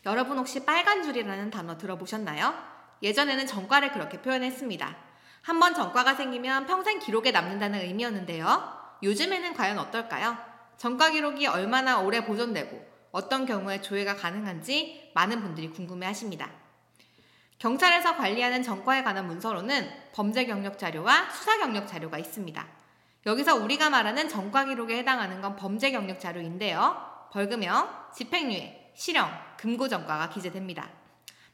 여러분 혹시 빨간 줄이라는 단어 들어보셨나요? 예전에는 전과를 그렇게 표현했습니다. 한번 전과가 생기면 평생 기록에 남는다는 의미였는데요. 요즘에는 과연 어떨까요? 전과 기록이 얼마나 오래 보존되고 어떤 경우에 조회가 가능한지 많은 분들이 궁금해하십니다. 경찰에서 관리하는 전과에 관한 문서로는 범죄 경력 자료와 수사 경력 자료가 있습니다. 여기서 우리가 말하는 전과 기록에 해당하는 건 범죄 경력 자료인데요. 벌금형, 집행유예, 실형, 금고 전과가 기재됩니다.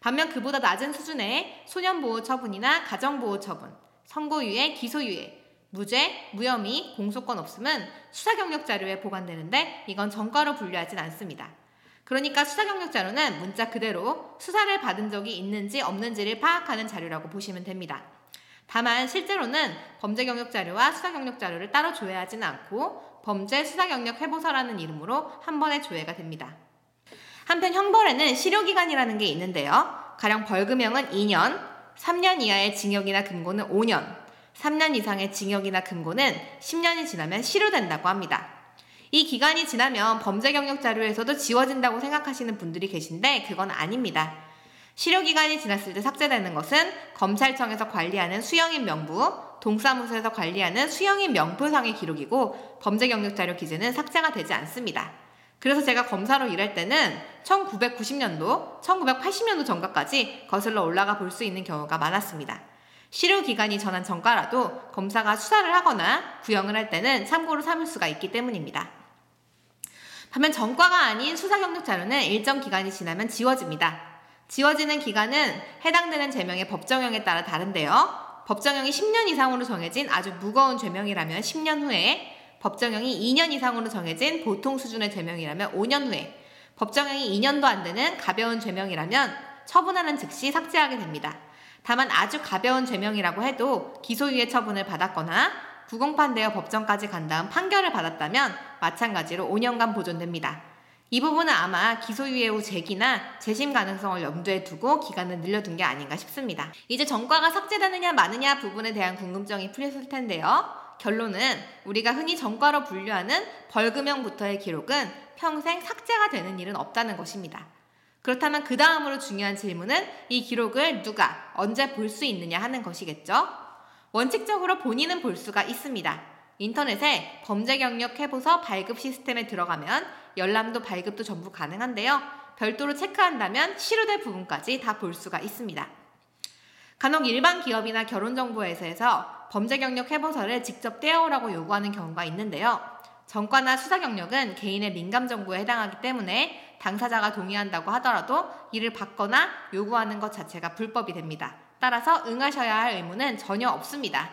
반면 그보다 낮은 수준의 소년보호 처분이나 가정보호 처분, 선고유예, 기소유예, 무죄, 무혐의, 공소권 없음은 수사 경력 자료에 보관되는데 이건 전과로 분류하진 않습니다. 그러니까 수사 경력 자료는 문자 그대로 수사를 받은 적이 있는지 없는지를 파악하는 자료라고 보시면 됩니다. 다만 실제로는 범죄 경력 자료와 수사 경력 자료를 따로 조회하지는 않고 범죄 수사 경력 회보서라는 이름으로 한 번에 조회가 됩니다. 한편 형벌에는 실효기간이라는 게 있는데요. 가령 벌금형은 2년, 3년 이하의 징역이나 금고는 5년, 3년 이상의 징역이나 금고는 10년이 지나면 실효된다고 합니다. 이 기간이 지나면 범죄 경력 자료에서도 지워진다고 생각하시는 분들이 계신데 그건 아닙니다. 실효기간이 지났을 때 삭제되는 것은 검찰청에서 관리하는 수형인 명부, 동사무소에서 관리하는 수형인 명부상의 기록이고 범죄 경력 자료 기재는 삭제가 되지 않습니다. 그래서 제가 검사로 일할 때는 1990년도, 1980년도 전과까지 거슬러 올라가 볼 수 있는 경우가 많았습니다. 실효기간이 전한 전과라도 검사가 수사를 하거나 구형을 할 때는 참고로 삼을 수가 있기 때문입니다. 반면 전과가 아닌 수사 경력 자료는 일정 기간이 지나면 지워집니다. 지워지는 기간은 해당되는 죄명의 법정형에 따라 다른데요. 법정형이 10년 이상으로 정해진 아주 무거운 죄명이라면 10년 후에, 법정형이 2년 이상으로 정해진 보통 수준의 죄명이라면 5년 후에, 법정형이 2년도 안 되는 가벼운 죄명이라면 처분하는 즉시 삭제하게 됩니다. 다만 아주 가벼운 죄명이라고 해도 기소유예 처분을 받았거나 구공판되어 법정까지 간 다음 판결을 받았다면 마찬가지로 5년간 보존됩니다. 이 부분은 아마 기소유예 후 재기나 재심 가능성을 염두에 두고 기간을 늘려둔 게 아닌가 싶습니다. 이제 전과가 삭제되느냐 마느냐 부분에 대한 궁금증이 풀렸을 텐데요. 결론은 우리가 흔히 전과로 분류하는 벌금형부터의 기록은 평생 삭제가 되는 일은 없다는 것입니다. 그렇다면 그 다음으로 중요한 질문은 이 기록을 누가 언제 볼 수 있느냐 하는 것이겠죠. 원칙적으로 본인은 볼 수가 있습니다. 인터넷에 범죄 경력 회보서 발급 시스템에 들어가면 열람도 발급도 전부 가능한데요. 별도로 체크한다면 실효될 부분까지 다 볼 수가 있습니다. 간혹 일반 기업이나 결혼정보회사에서 범죄 경력 회보서를 직접 떼어오라고 요구하는 경우가 있는데요. 전과나 수사 경력은 개인의 민감 정보에 해당하기 때문에 당사자가 동의한다고 하더라도 이를 받거나 요구하는 것 자체가 불법이 됩니다. 따라서 응하셔야 할 의무는 전혀 없습니다.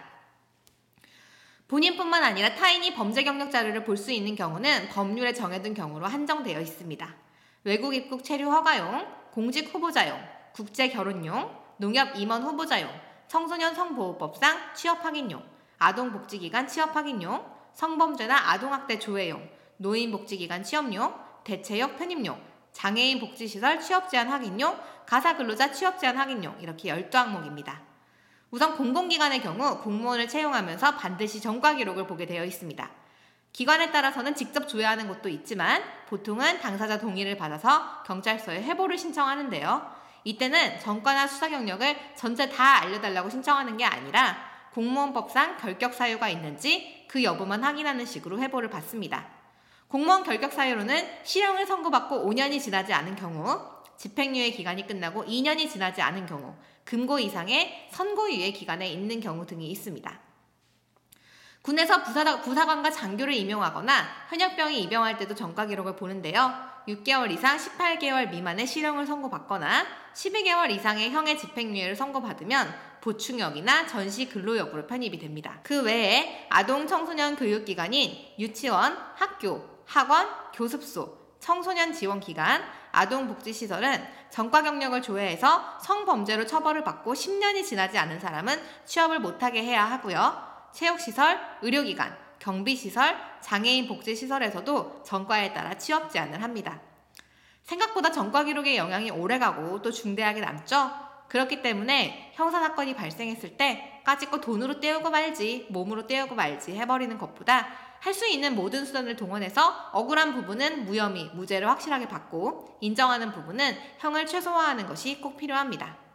본인뿐만 아니라 타인이 범죄 경력 자료를 볼 수 있는 경우는 법률에 정해둔 경우로 한정되어 있습니다. 외국 입국 체류 허가용, 공직 후보자용, 국제 결혼용, 농협 임원 후보자용, 청소년 성보호법상 취업 확인용, 아동복지기관 취업 확인용, 성범죄나 아동학대 조회용, 노인복지기관 취업용, 대체역 편입용, 장애인 복지시설 취업제한 확인용, 가사근로자 취업제한 확인용 이렇게 12항목입니다. 우선 공공기관의 경우 공무원을 채용하면서 반드시 전과 기록을 보게 되어 있습니다. 기관에 따라서는 직접 조회하는 곳도 있지만 보통은 당사자 동의를 받아서 경찰서에 회보를 신청하는데요. 이때는 전과나 수사 경력을 전체 다 알려달라고 신청하는 게 아니라 공무원법상 결격 사유가 있는지 그 여부만 확인하는 식으로 회보를 받습니다. 공무원 결격 사유로는 실형을 선고받고 5년이 지나지 않은 경우, 집행유예 기간이 끝나고 2년이 지나지 않은 경우, 금고 이상의 선고유예 기간에 있는 경우 등이 있습니다. 군에서 부사관과 장교를 임용하거나 현역병이 입영할 때도 전과 기록을 보는데요. 6개월 이상 18개월 미만의 실형을 선고받거나 12개월 이상의 형의 집행유예를 선고받으면 보충역이나 전시 근로 여부로 편입이 됩니다. 그 외에 아동 청소년 교육기관인 유치원, 학교, 학원, 교습소, 청소년 지원기관, 아동복지시설은 전과 경력을 조회해서 성범죄로 처벌을 받고 10년이 지나지 않은 사람은 취업을 못하게 해야 하고요. 체육시설, 의료기관, 경비시설, 장애인 복지시설에서도 전과에 따라 취업 제한을 합니다. 생각보다 전과 기록의 영향이 오래가고 또 중대하게 남죠? 그렇기 때문에 형사사건이 발생했을 때 까짓거 돈으로 때우고 말지 몸으로 때우고 말지 해버리는 것보다 할 수 있는 모든 수단을 동원해서 억울한 부분은 무혐의, 무죄를 확실하게 받고 인정하는 부분은 형을 최소화하는 것이 꼭 필요합니다.